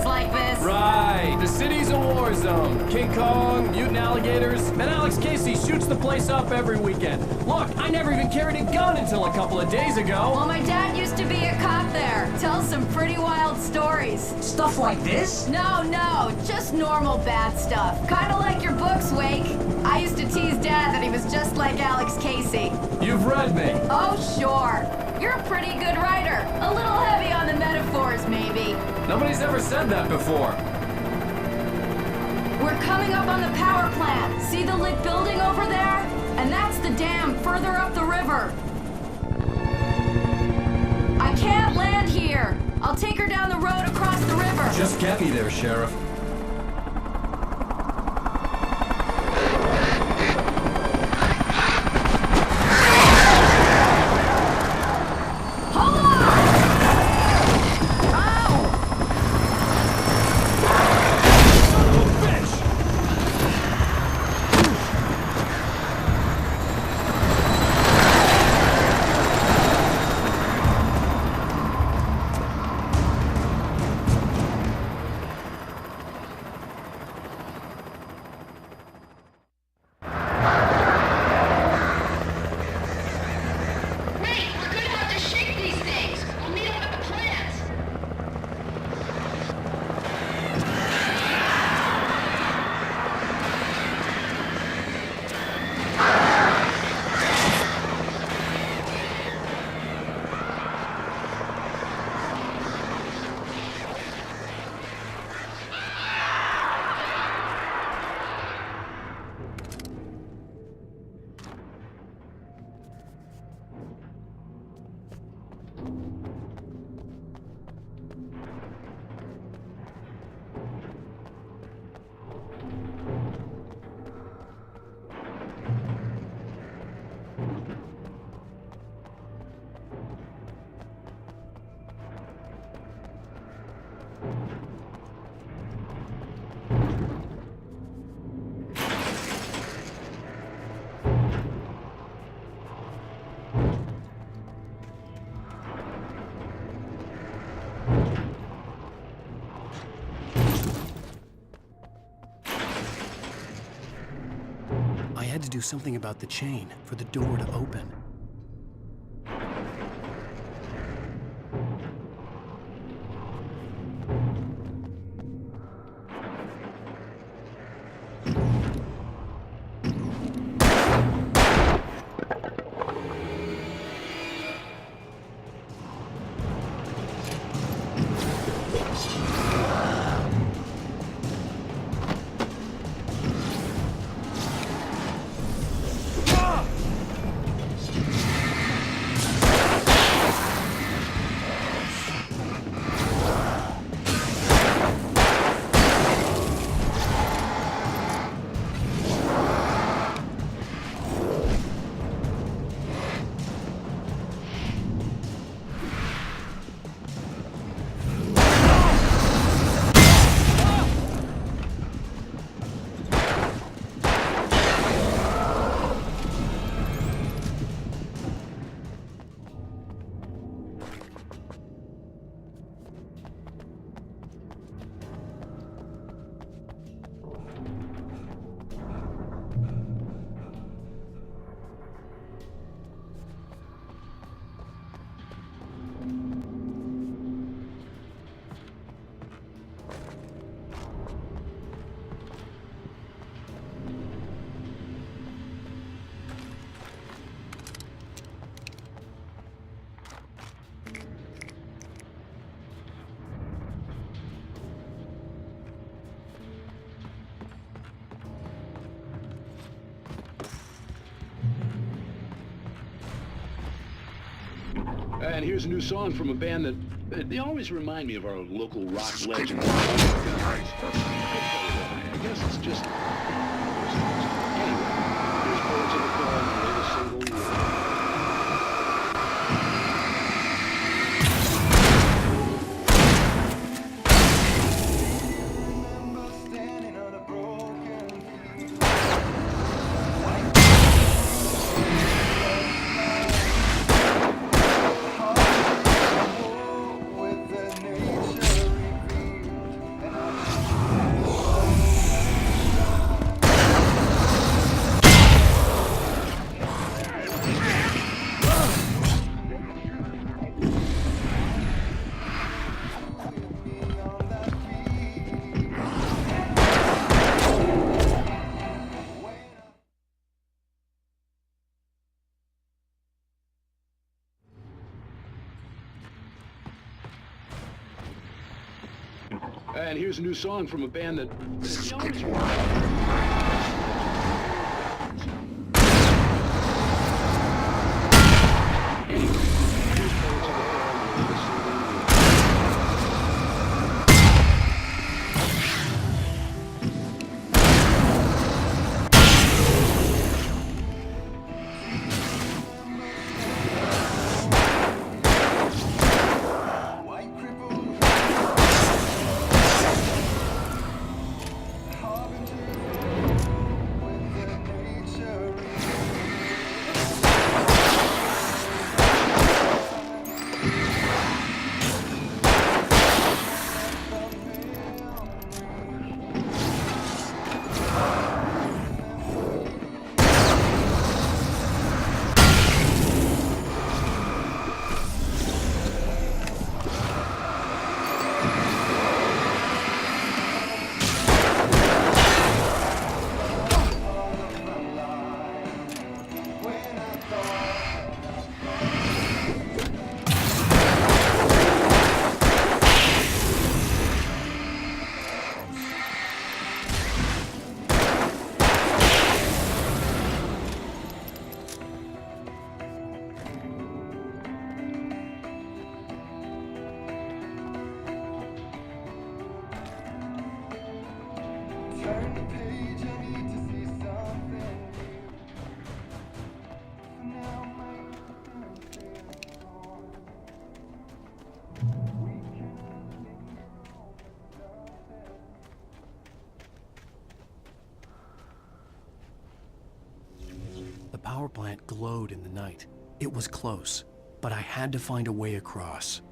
scenes like this. Right. The city's a war zone. King Kong, mutant alligators, and Alex Casey shoots the place up every weekend. Look, I never even carried a gun until a couple of days ago. Well, my dad used to be a cop there. Tells some pretty wild stories. Stuff like this? No, just normal bad stuff. Kinda like your books, Wake. I used to tease Dad that he was just like Alex Casey. You've read me. Oh, sure. You're a pretty good writer. A little heavy on the metaphors, maybe. Nobody's ever said that before. We're coming up on the power plant. See the lit building over there? And that's the dam further up the river. I can't land here. I'll take her down the road across the river. Just get me there, Sheriff. I had to do something about the chain for the door to open. And here's a new song from a band that they always remind me of our local rock legends. I guess it's just... Anyway, here's Birds of the Fall, the latest single. And here's a new song from a band that always The power plant glowed in the night. It was close, but I had to find a way across.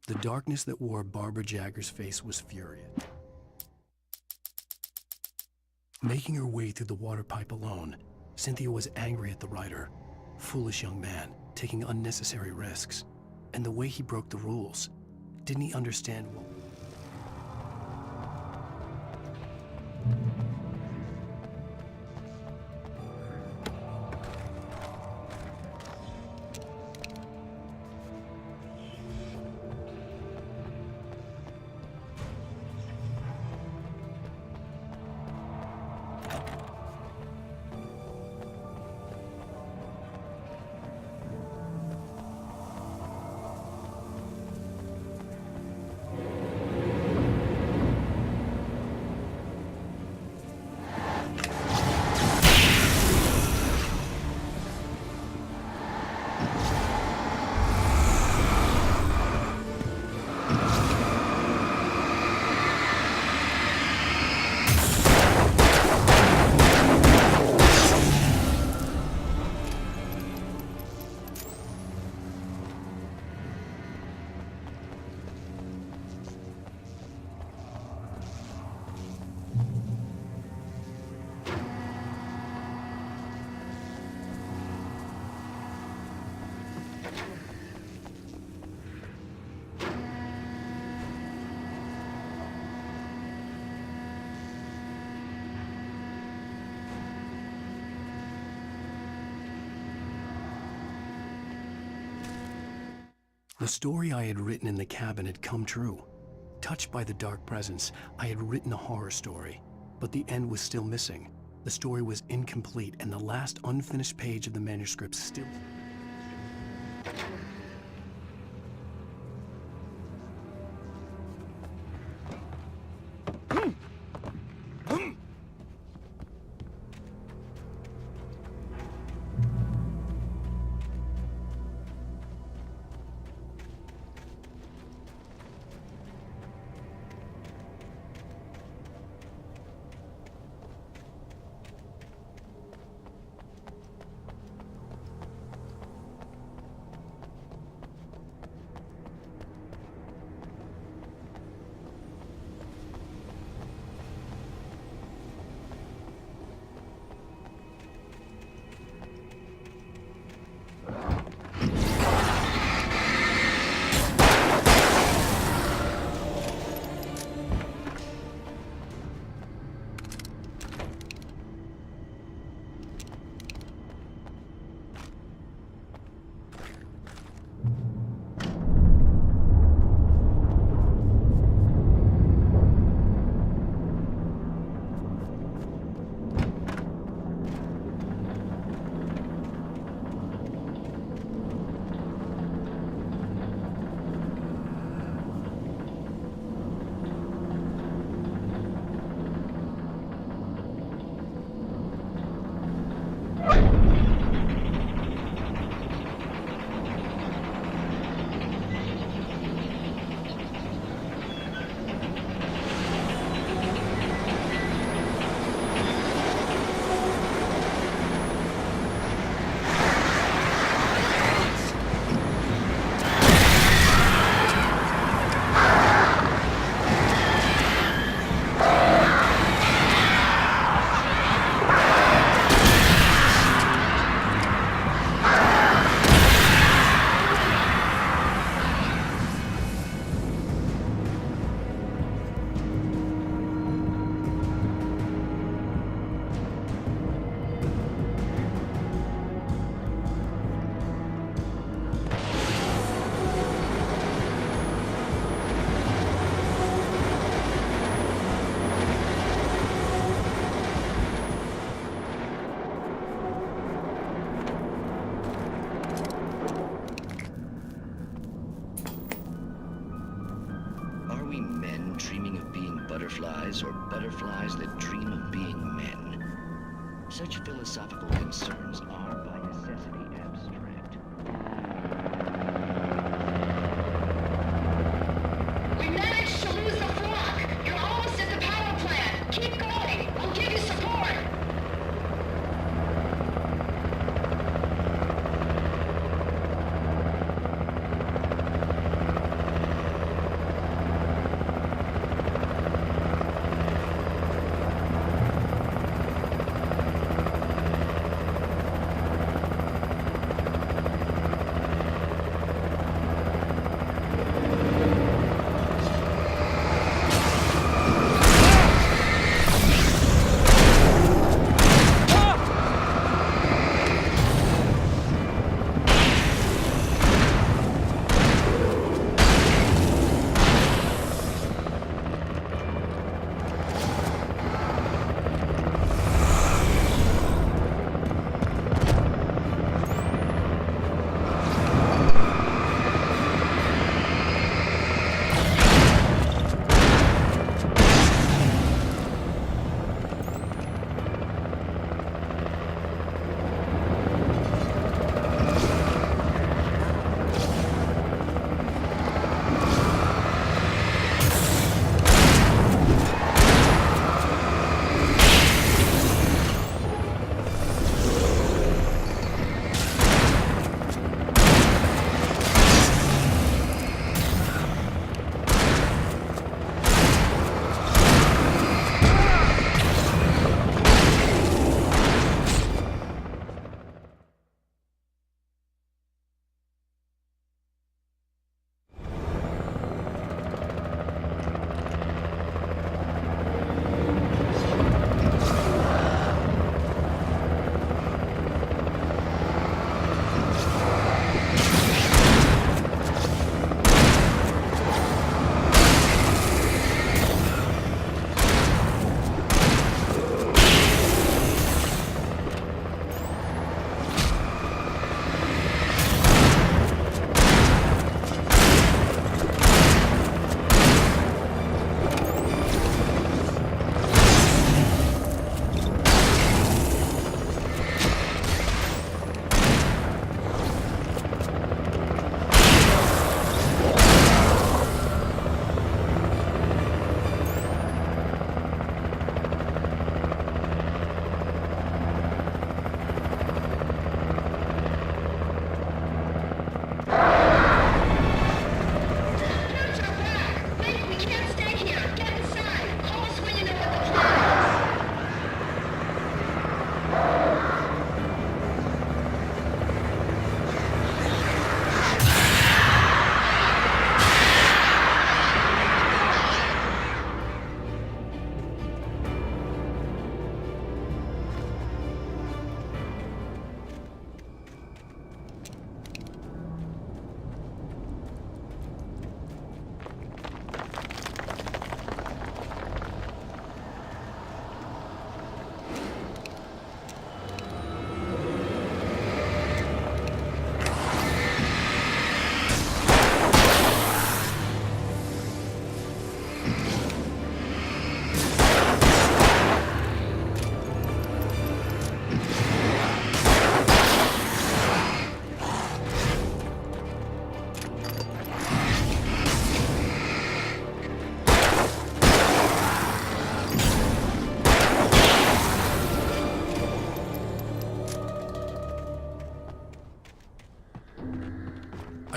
The darkness that wore Barbara Jagger's face was furious. Making her way through the water pipe alone, Cynthia was angry at the writer. Foolish young man, taking unnecessary risks. And the way he broke the rules. Didn't he understand what... The story I had written in the cabin had come true. Touched by the dark presence, I had written a horror story, but the end was still missing. The story was incomplete, and the last unfinished page of the manuscript still... Butterflies, or butterflies that dream of being men. Such philosophical concerns are by necessity abstract. We managed to lose the flock! You're almost at the power plant! Keep going! We'll give you support!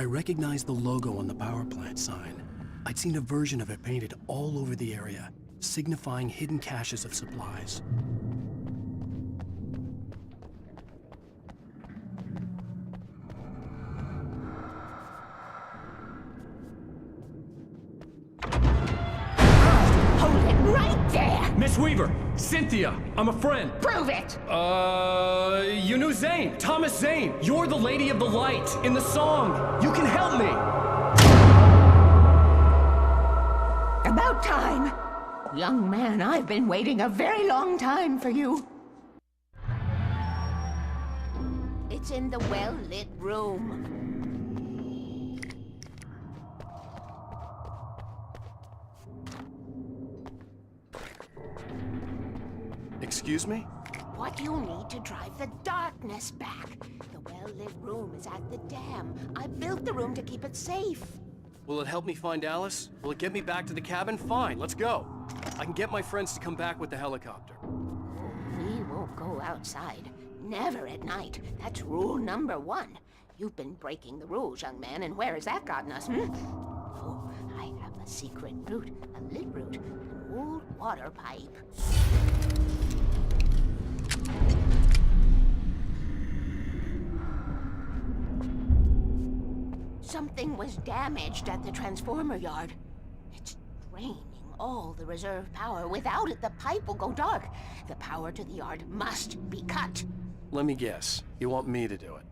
recognized the logo on the power plant sign. I'd seen a version of it painted all over the area, signifying hidden caches of supplies. Hold it right there! Miss Weaver! Cynthia! I'm a friend! Prove it! You knew Zane! Thomas Zane! You're the Lady of the Light in the song! You can help me! About time! Young man, I've been waiting a very long time for you. It's in the well-lit room. Excuse me? What you need to drive the darkness back. The well-lit room is at the dam. I built the room to keep it safe. Will it help me find Alice? Will it get me back to the cabin? Fine, let's go. I can get my friends to come back with the helicopter. We won't go outside. Never at night. That's rule number 1. You've been breaking the rules, young man, and where has that gotten us, Oh, I have a secret route, a lit route, an old water pipe. Something was damaged at the transformer yard. It's draining all the reserve power. Without it, the pipe will go dark. The power to the yard must be cut. Let me guess. You want me to do it?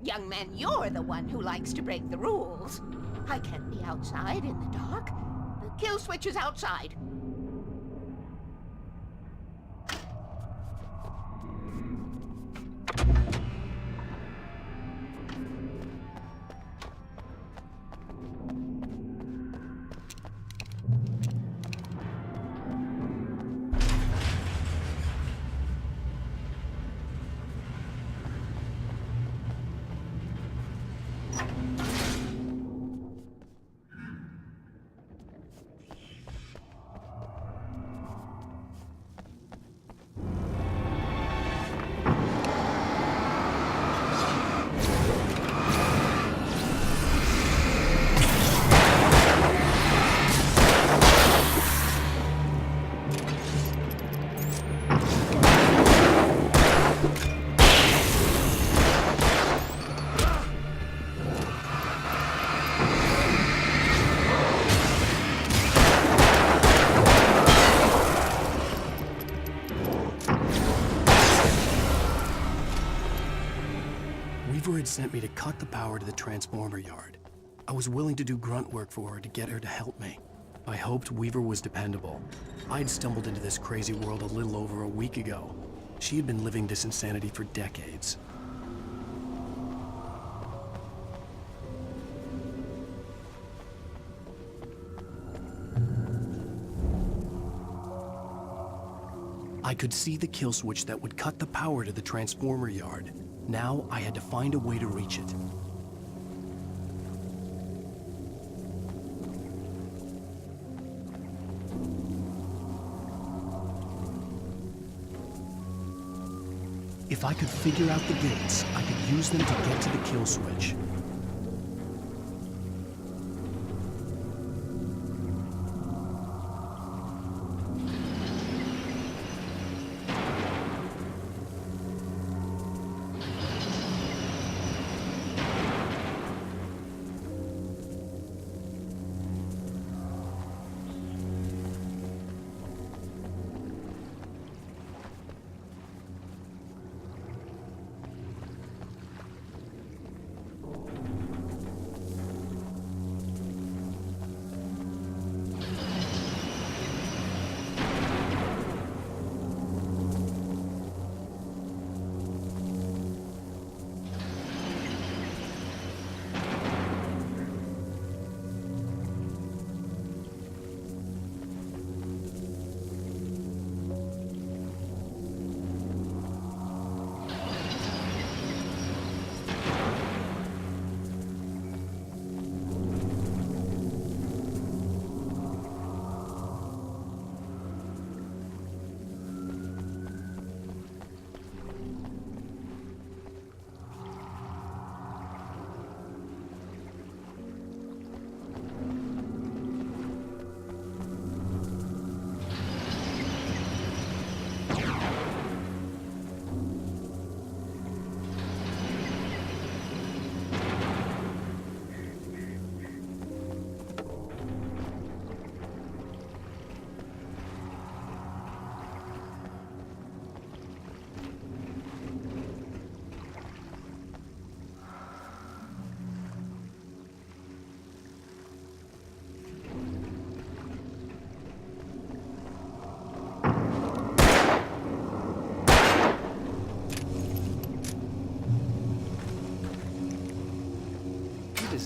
Young man, you're the one who likes to break the rules. I can't be outside in the dark. The kill switch is outside. Weaver had sent me to cut the power to the transformer yard. I was willing to do grunt work for her to get her to help me. I hoped Weaver was dependable. I'd stumbled into this crazy world a little over a week ago. She had been living this insanity for decades. I could see the kill switch that would cut the power to the transformer yard. Now I had to find a way to reach it. If I could figure out the gates, I could use them to get to the kill switch.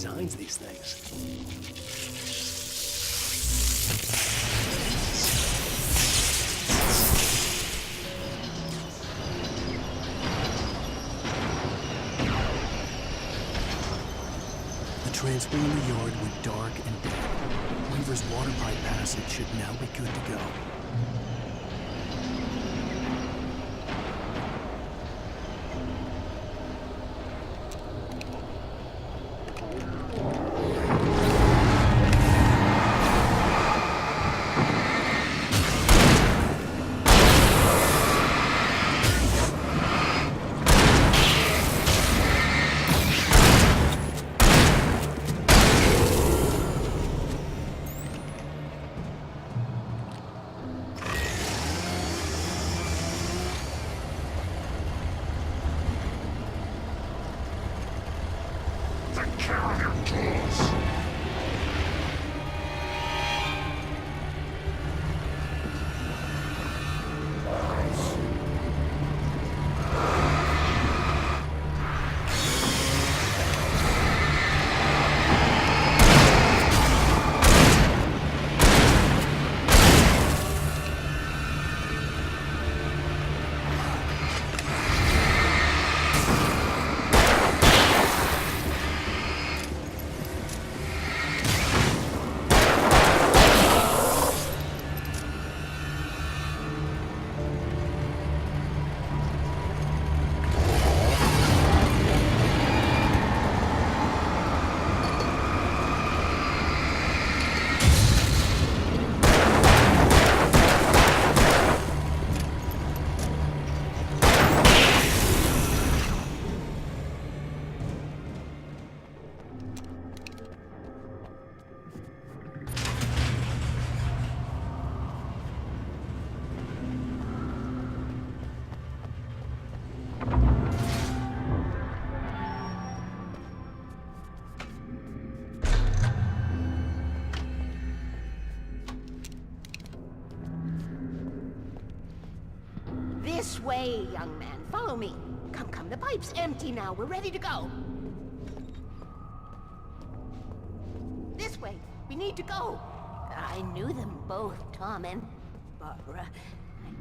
designs these things? The transformer yard went dark and dead. Weaver's water pipe passage should now be good to go. This way, young man. Follow me. Come, come. The pipe's empty now. We're ready to go. This way. We need to go. I knew them both, Tom and Barbara.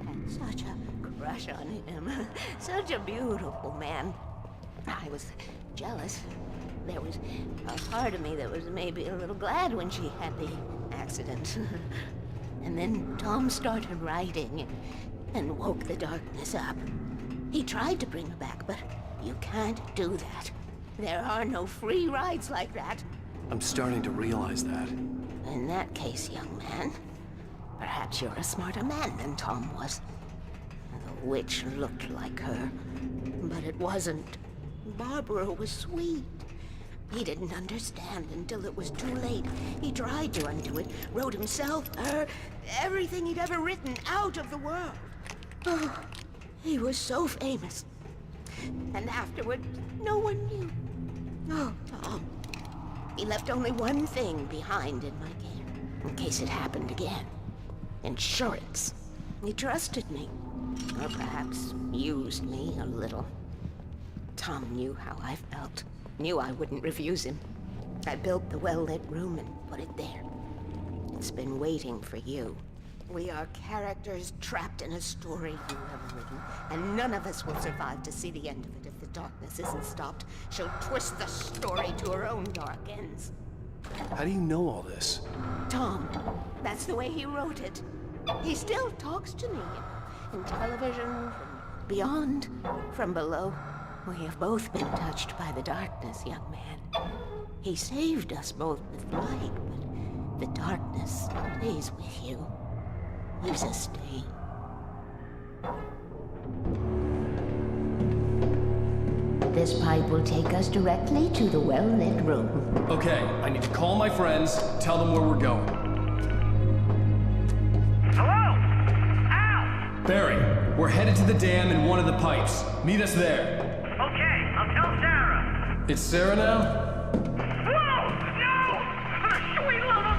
I had such a crush on him. Such a beautiful man. I was jealous. There was a part of me that was maybe a little glad when she had the accident. And then Tom started writing and woke the darkness up. He tried to bring her back, but you can't do that. There are no free rides like that. I'm starting to realize that. In that case, young man, perhaps you're a smarter man than Tom was. The witch looked like her, but it wasn't. Barbara was sweet. He didn't understand until it was too late. He tried to undo it, wrote himself, her, everything he'd ever written out of the world. Oh, he was so famous. And afterward, no one knew. Oh, Tom. He left only one thing behind in my care, in case it happened again. Insurance. He trusted me. Or perhaps used me a little. Tom knew how I felt. Knew I wouldn't refuse him. I built the well-lit room and put it there. It's been waiting for you. We are characters trapped in a story you have written, and none of us will survive to see the end of it if the darkness isn't stopped. She'll twist the story to her own dark ends. How do you know all this? Tom, that's the way he wrote it. He still talks to me. In television, from beyond, from below. We have both been touched by the darkness, young man. He saved us both with light, but the darkness stays with you. Leaves a stain. This pipe will take us directly to the well-lit room. Okay, I need to call my friends, tell them where we're going. Hello? Al! Barry, we're headed to the dam in one of the pipes. Meet us there. Okay, I'll tell Sarah. It's Sarah now? Whoa! No! Sweet little...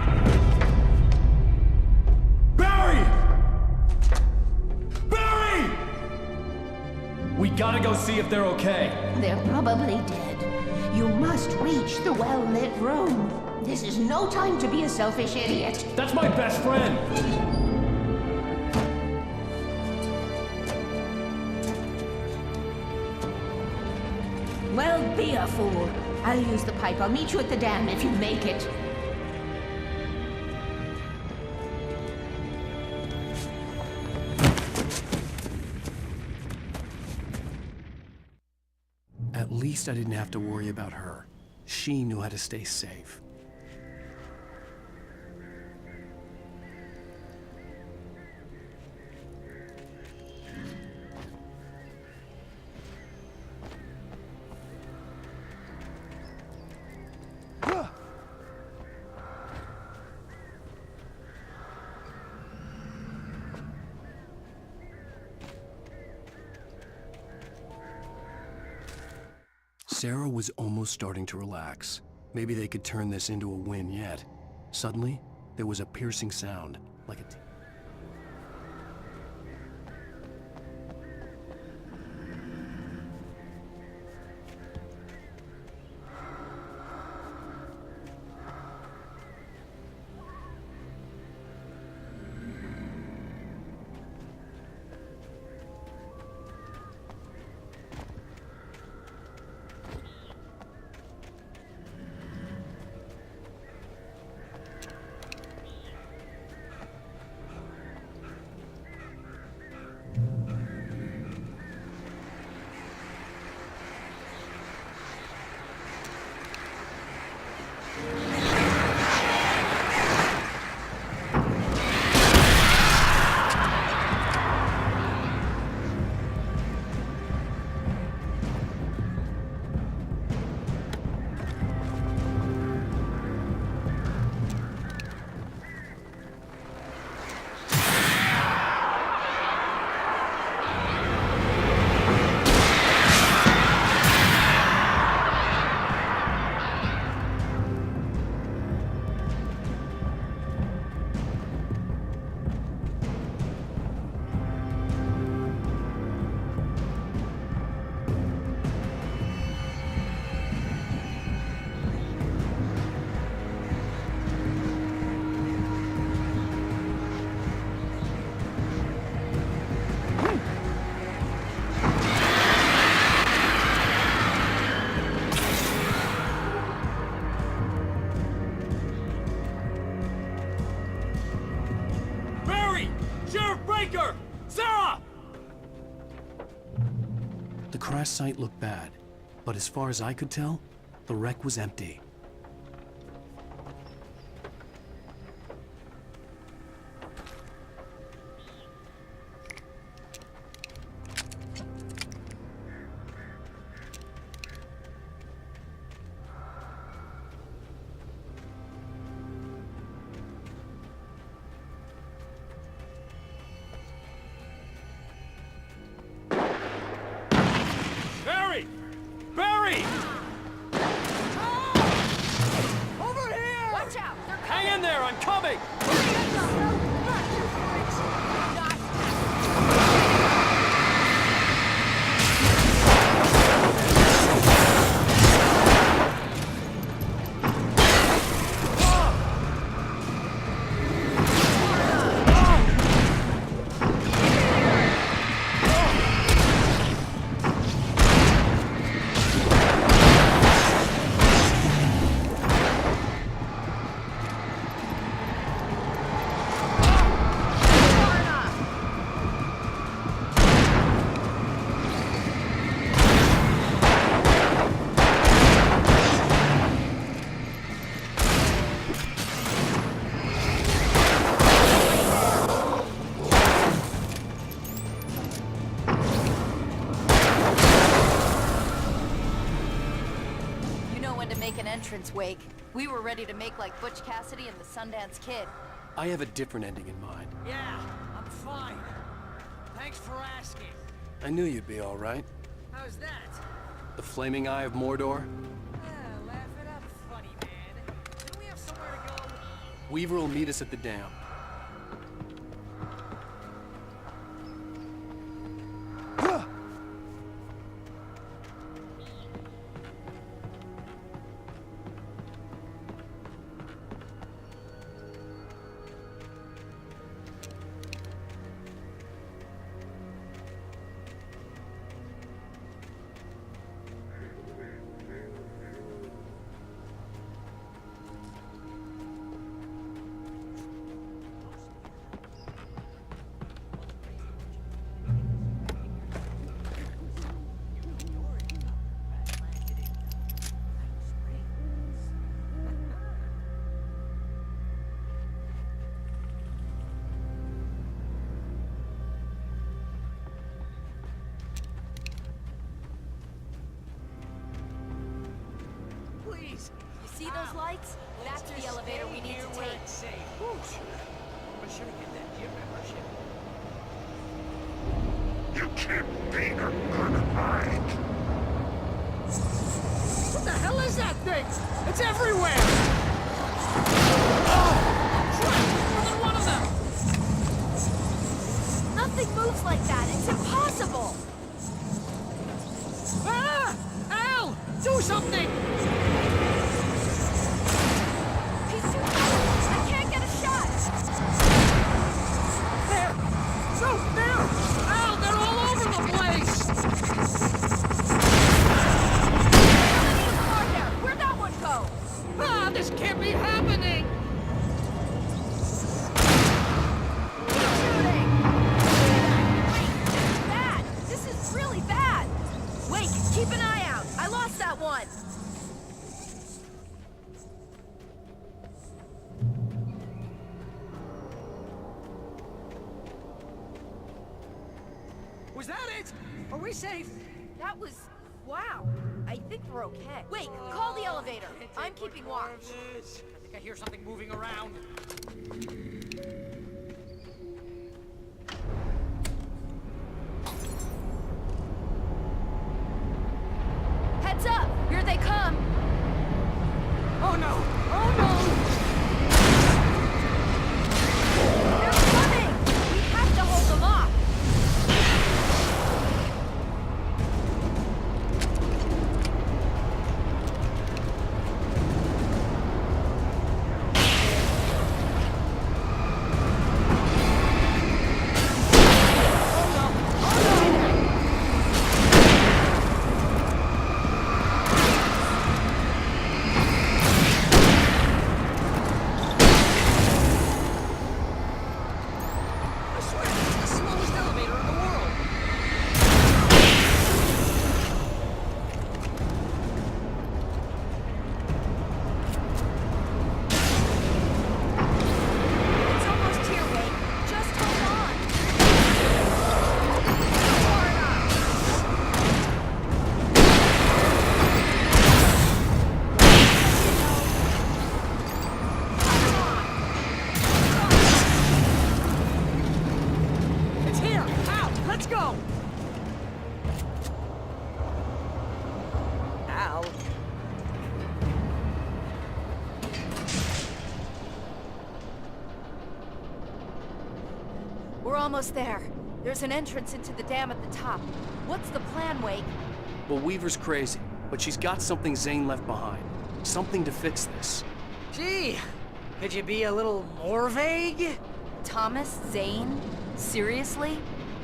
Barry! Barry! We gotta go see if they're okay. They're probably dead. You must reach the well-lit room. This is no time to be a selfish idiot. That's my best friend! Well, be a fool. I'll use the pipe. I'll meet you at the dam if you make it. At least I didn't have to worry about her. She knew how to stay safe. Sarah was almost starting to relax. Maybe they could turn this into a win yet. Suddenly, there was a piercing sound, like a... Sarah! The crash site looked bad, but as far as I could tell, the wreck was empty. Barry! Over here! Watch out! They're coming! Hang in there, I'm coming! Wake. We were ready to make like Butch Cassidy and the Sundance Kid. I have a different ending in mind. Yeah, I'm fine. Thanks for asking. I knew you'd be all right. How's that? The flaming eye of Mordor? Laugh it up, funny man. Didn't we have somewhere to go? Weaver will meet us at the dam. See those lights? That's the elevator we need to take. You can't be a good hide. What the hell is that thing? It's everywhere! Oh! Crap! More than one of them! Nothing moves like that. It's impossible. Ah! Al! Do something! He's too close. I can't get a shot. There! No, there! Al, they're all over the place! Where'd that one go? Ah, this can't be happening! Shooting! Wait, this is bad. This is really bad. Wait, keep an eye out. I lost that one. Was that it? Are we safe? That was... wow. I think we're okay. Wait, call the elevator. I'm keeping watch. I think I hear something moving around. Heads up! Here they come! Oh no! Oh no! They're coming! We have to hold them off! I swear, it's the slowest elevator in the world! It's almost here, Wade. Just hold on. Far enough. It's here! Al, let's go! Al? We're almost there. There's an entrance into the dam at the top. What's the plan, Wake? Well, Weaver's crazy, but she's got something Zane left behind. Something to fix this. Gee, could you be a little more vague? Thomas Zane? Seriously?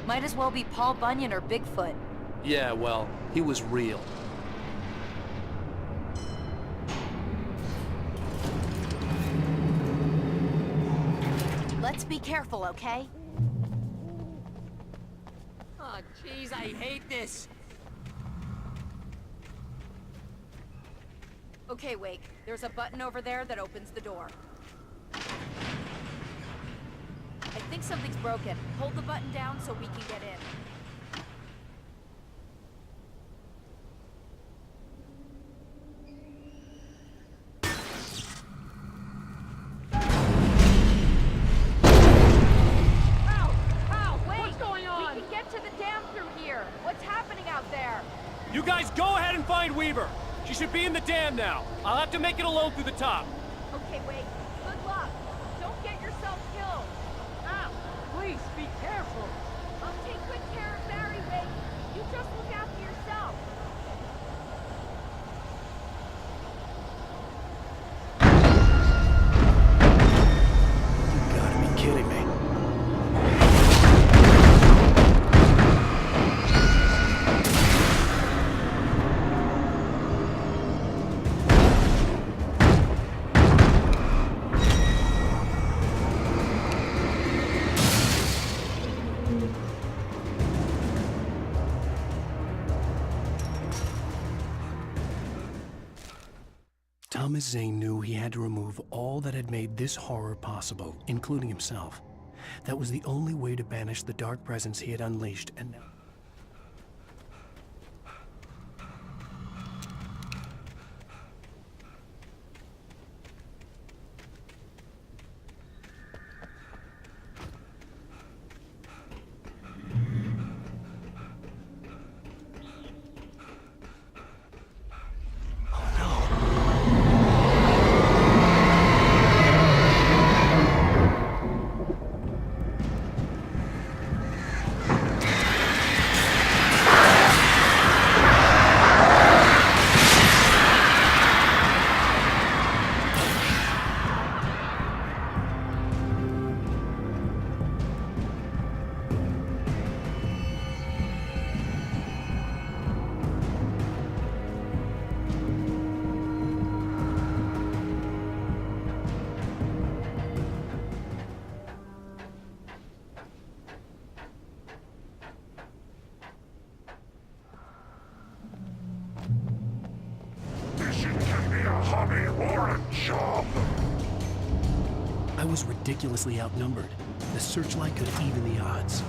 Might as well be Paul Bunyan or Bigfoot. Yeah, well, he was real. Let's be careful, okay? Oh, jeez, I hate this. Okay, Wake. There's a button over there that opens the door. I think something's broken. Hold the button down so we can get in. What's going on? We can get to the dam through here. What's happening out there? You guys go ahead and find Weaver. She should be in the dam now. I'll have to make it alone through the top. Okay, Wake. Good luck. Don't get yourself killed. Al, please be careful. I'll take good care of Barry, Wake. You just look after yourself. You gotta be kidding me. Thomas Zane knew he had to remove all that had made this horror possible, including himself. That was the only way to banish the dark presence he had unleashed, and now... was ridiculously outnumbered. The searchlight could even the odds.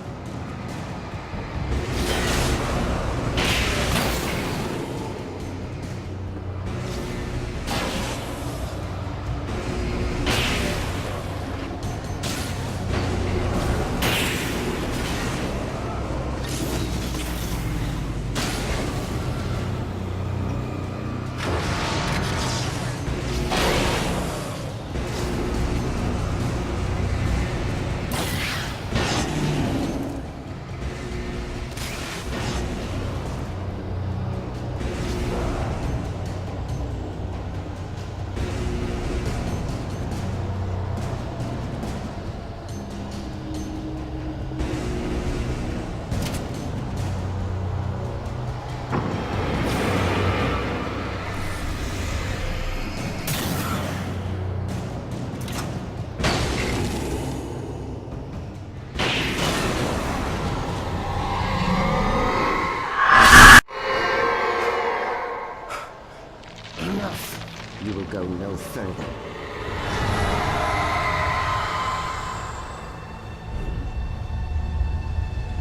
You will go no further.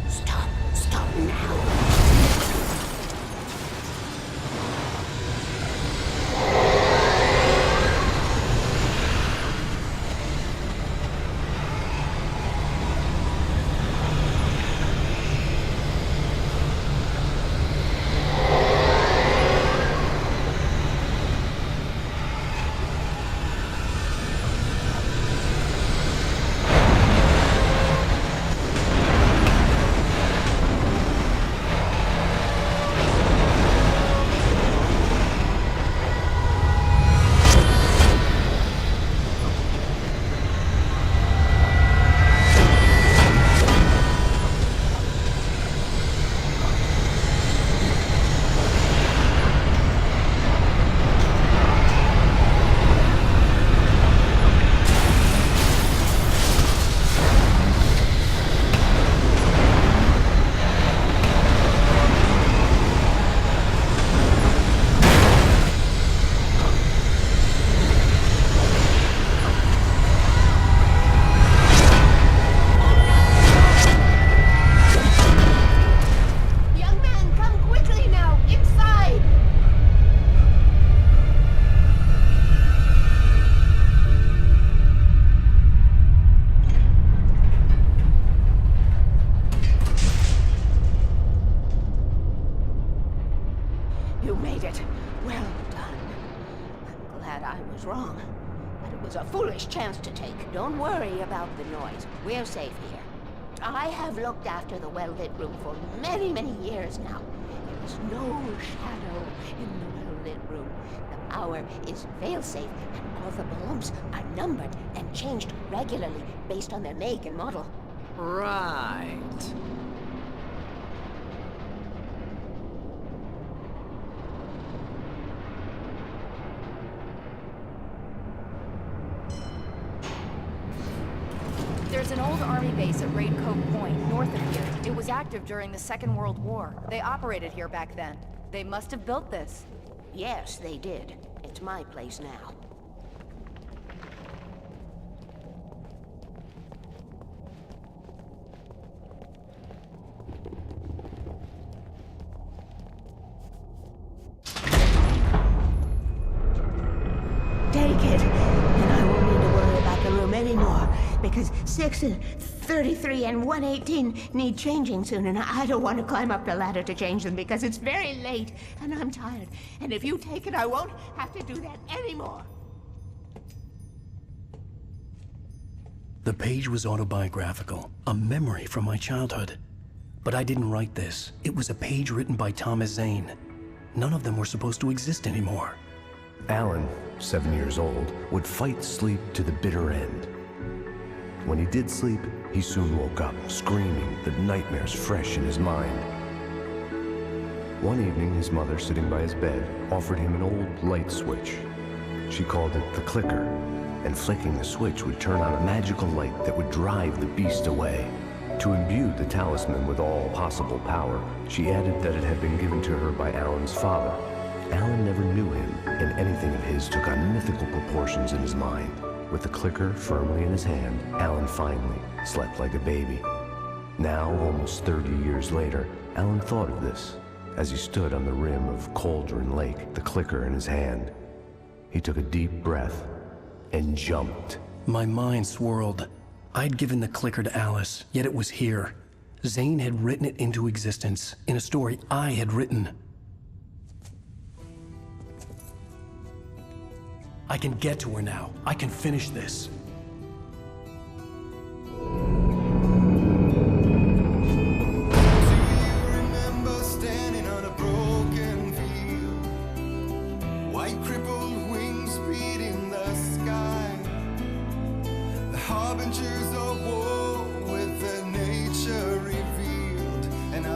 Stop now. You made it. Well done. I'm glad I was wrong. But it was a foolish chance to take. Don't worry about the noise. We're safe here. I have looked after the well-lit room for many, many years now. There is no shadow in the well-lit room. The power is fail-safe, and all the bulbs are numbered and changed regularly based on their make and model. Right. There's an old army base at Raid Cove Point, north of here. It was active during the Second World War. They operated here back then. They must have built this. Yes, they did. It's my place now. Take it, and I won't need to worry about the room anymore, because 6 and 33 and 118 need changing soon, and I don't want to climb up the ladder to change them because it's very late, and I'm tired. And if you take it, I won't have to do that anymore. The page was autobiographical, a memory from my childhood. But I didn't write this. It was a page written by Thomas Zane. None of them were supposed to exist anymore. Alan, 7 years old, would fight sleep to the bitter end. When he did sleep, he soon woke up, screaming, the nightmares fresh in his mind. One evening, his mother, sitting by his bed, offered him an old light switch. She called it the clicker, and flicking the switch would turn on a magical light that would drive the beast away. To imbue the talisman with all possible power, she added that it had been given to her by Alan's father. Alan never knew him, and anything of his took on mythical proportions in his mind. With the clicker firmly in his hand, Alan finally slept like a baby. Now, almost 30 years later, Alan thought of this as he stood on the rim of Cauldron Lake, the clicker in his hand. He took a deep breath and jumped. My mind swirled. I'd given the clicker to Alice, yet it was here. Zane had written it into existence in a story I had written. I can get to her now. I can finish this.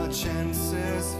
Chances